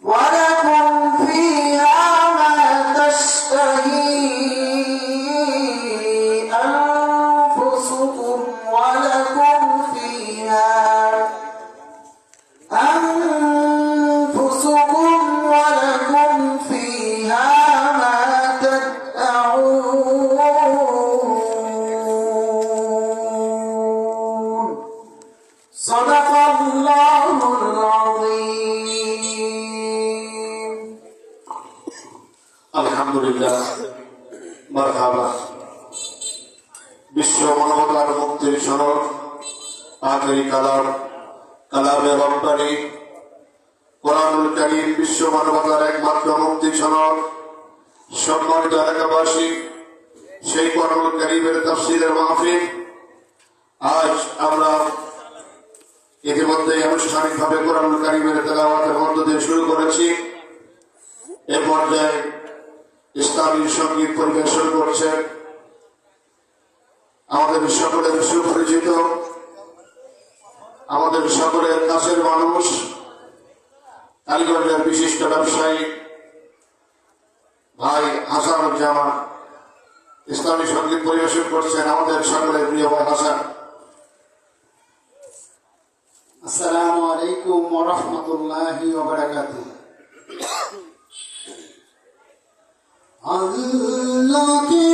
ولكم فيها ما تشتهي أنفسكم ولكم فيها ما تدعون صدق الله العظيم الحمد لله مرحبا বিশ্ব মানবতার মুক্তির সনদ আখেরি কালামে রব্বানী কোরআনুল কারীম বিশ্ব মানবতার একমাত্র মুক্তি সনদ। সম্মানিত এলাকাবাসী, সেই কোরআনুল কারীমের তাফসীরের মাহফিল আজ আমরা ইতিমধ্যে আনুষ্ঠানিকভাবে কোরআনুল কারীমের তেলাওয়াতের মধ্য দিয়ে শুরু করেছি। এ পর্যায়ে ইসলামী সঙ্গীত পরিবেশন করছে আমাদের সকলের সুপরিচিত, আমাদের সকলের কাছের মানুষ, কালীগঞ্জের বিশিষ্ট ব্যবসায়ী ভাই হাসানুজ্জামান ইসলামী সঙ্গীত পরিবেশন করছেন আমাদের সকলের প্রিয় ভাই হাসান। আসসালামু আলাইকুম ওয়া রাহমাতুল্লাহি ওয়া বারাকাতুহু। আল্লাহকে